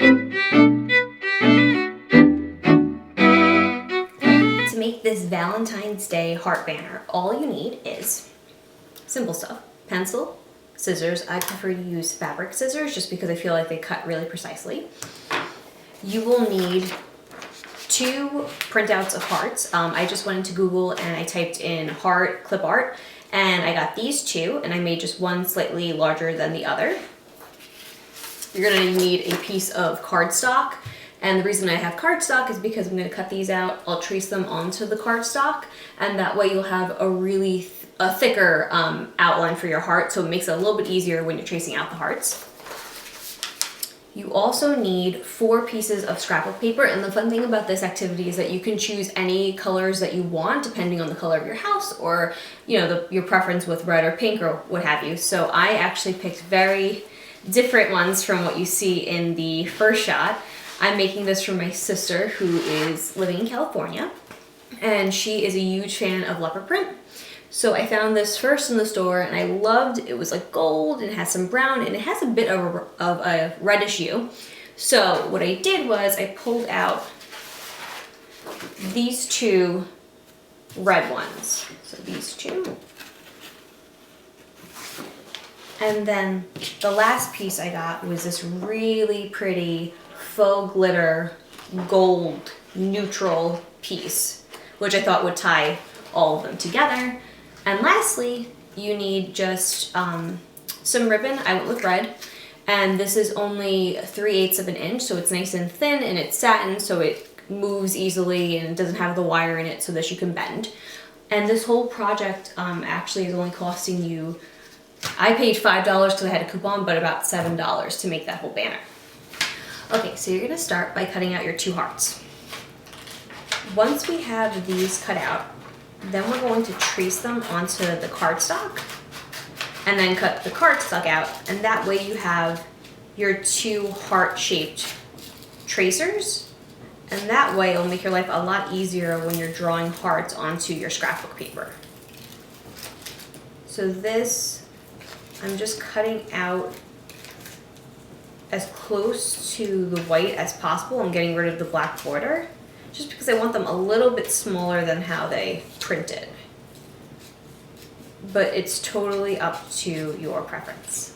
To make this Valentine's Day heart banner, all you need is simple stuff. Pencil, scissors. I prefer to use fabric scissors just because I feel like they cut really precisely. You will need 2 printouts of hearts. I just went into Google and I typed in heart clip art, and I got these 2, and I made just one slightly larger than the other. You're gonna need a piece of cardstock. And the reason I have cardstock is because I'm going to cut these out, I'll trace them onto the cardstock, and that way you'll have a really thicker outline for your heart, so it makes it a little bit easier when you're tracing out the hearts. You also need 4 pieces of scrapbook paper, and the fun thing about this activity is that you can choose any colors that you want depending on the color of your house, or your preference with red or pink or what have you. So I actually picked very different ones from what you see in the first shot. I'm making this for my sister who is living in California, and she is a huge fan of leopard print. So I found this first in the store and I loved it. It was like gold and it has some brown and it has a bit of a reddish hue. So what I did was I pulled out these 2 red ones. So these 2. And then the last piece I got was this really pretty faux glitter gold neutral piece, which I thought would tie all of them together. And lastly, you need just some ribbon. I went with red, and this is only 3/8 of an inch, so it's nice and thin, and it's satin, so it moves easily and it doesn't have the wire in it so that you can bend. And this whole project actually is only costing you, I paid $5 because I had a coupon, but about $7 to make that whole banner. Okay, so you're gonna start by cutting out your 2 hearts. Once we have these cut out, then we're going to trace them onto the cardstock and then cut the cardstock out, and that way you have your 2 heart-shaped tracers, and that way it'll make your life a lot easier when you're drawing hearts onto your scrapbook paper. So this, I'm just cutting out as close to the white as possible. I'm getting rid of the black border just because I want them a little bit smaller than how they printed. But it's totally up to your preference.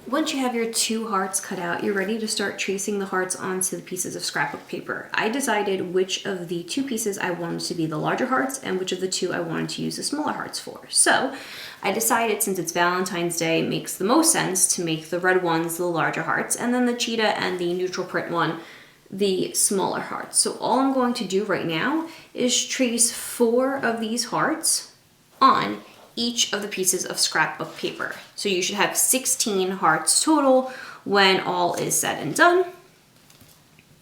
Once you have your 2 hearts cut out, you're ready to start tracing the hearts onto the pieces of scrapbook paper. I decided which of the 2 pieces I wanted to be the larger hearts and which of the 2 I wanted to use the smaller hearts for. So I decided, since it's Valentine's Day, it makes the most sense to make the red ones the larger hearts, and then the cheetah and the neutral print one the smaller hearts. So all I'm going to do right now is trace 4 of these hearts on each of the pieces of scrapbook paper. So you should have 16 hearts total when all is said and done.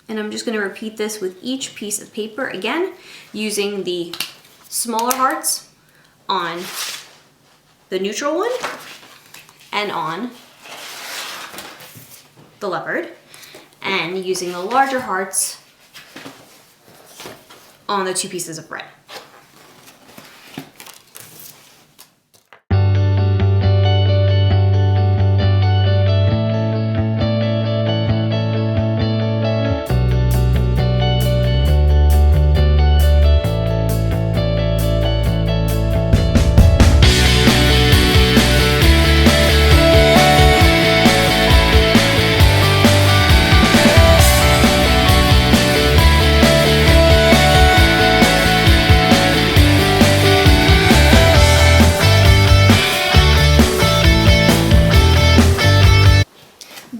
And I'm just going to repeat this with each piece of paper again, using the smaller hearts on the neutral one and on the leopard, and using the larger hearts on the 2 pieces of red.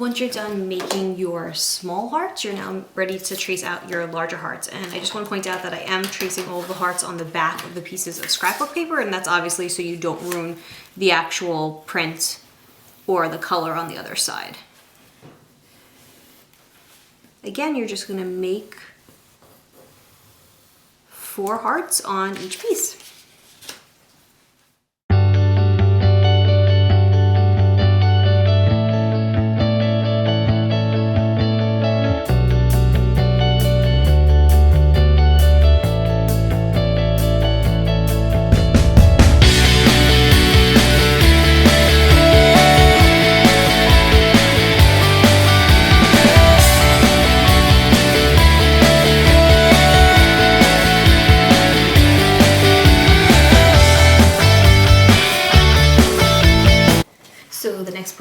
Once you're done making your small hearts, you're now ready to trace out your larger hearts. And I just want to point out that I am tracing all of the hearts on the back of the pieces of scrapbook paper, and that's obviously so you don't ruin the actual print or the color on the other side. Again, you're just going to make 4 hearts on each piece.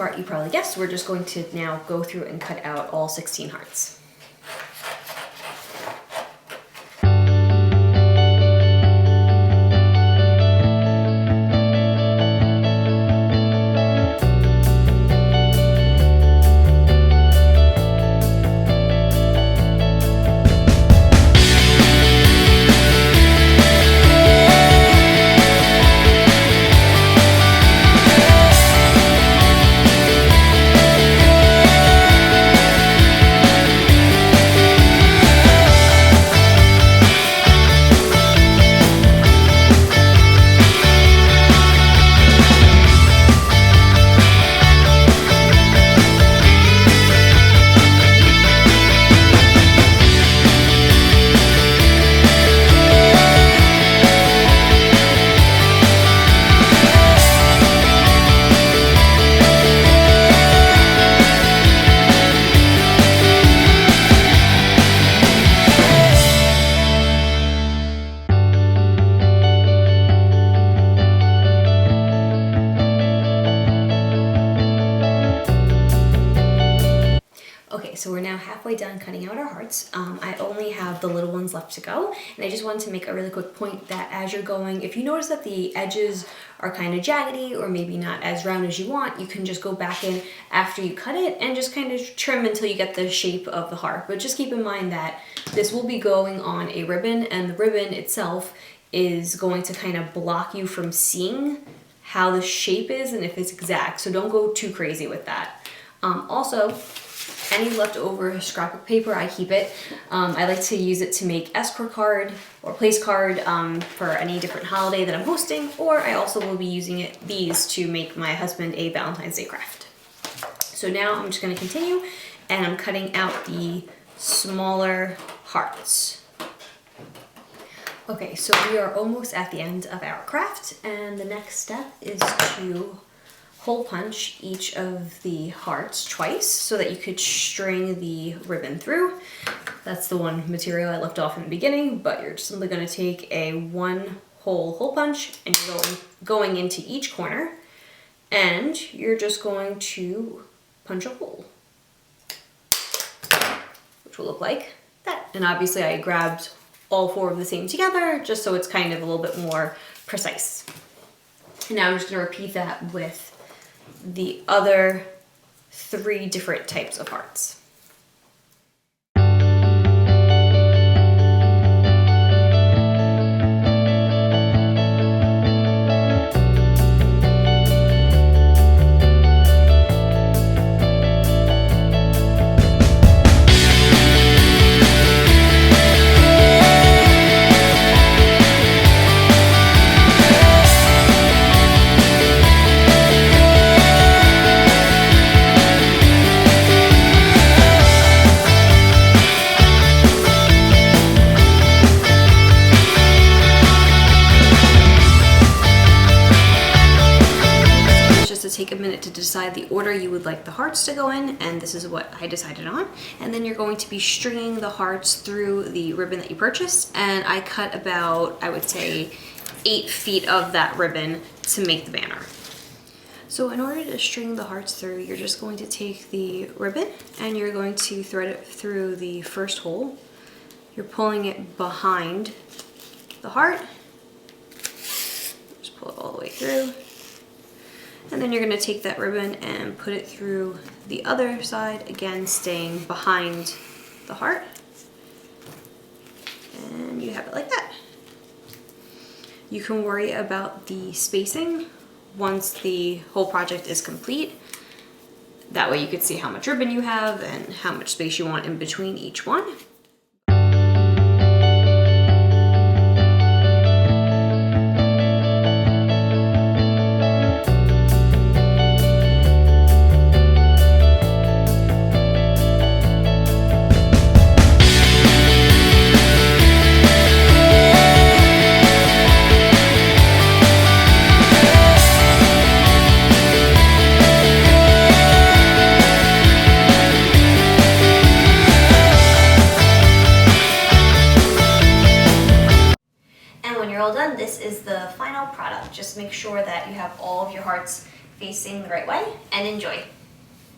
part you probably guessed, we're just going to now go through and cut out all 16 hearts. Okay, so we're now halfway done cutting out our hearts. I only have the little ones left to go, and I just wanted to make a really quick point that as you're going, if you notice that the edges are kind of jaggedy or maybe not as round as you want, you can just go back in after you cut it and just kind of trim until you get the shape of the heart. But just keep in mind that this will be going on a ribbon, and the ribbon itself is going to kind of block you from seeing how the shape is and if it's exact, so don't go too crazy with that. Also, any leftover scrapbook paper, I keep it. I like to use it to make escrow card or place card for any different holiday that I'm hosting, or I also will be using these to make my husband a Valentine's Day craft. So now I'm just going to continue, and I'm cutting out the smaller hearts. Okay, so we are almost at the end of our craft, and the next step is to hole punch each of the hearts twice so that you could string the ribbon through. That's the one material I left off in the beginning, but you're just simply going to take a one hole punch, and you're going into each corner, and you're just going to punch a hole, which will look like that. And obviously I grabbed all four of the same together just so it's kind of a little bit more precise. And now I'm just going to repeat that with the other 3 different types of hearts. Take a minute to decide the order you would like the hearts to go in, and this is what I decided on. And then you're going to be stringing the hearts through the ribbon that you purchased, and I cut about, I would say, 8 feet of that ribbon to make the banner. So in order to string the hearts through, you're just going to take the ribbon and you're going to thread it through the first hole. You're pulling it behind the heart. Just pull it all the way through. And then you're going to take that ribbon and put it through the other side, again staying behind the heart. And you have it like that. You can worry about the spacing once the whole project is complete. That way you can see how much ribbon you have and how much space you want in between each one. This is the final product. Just make sure that you have all of your hearts facing the right way, and enjoy.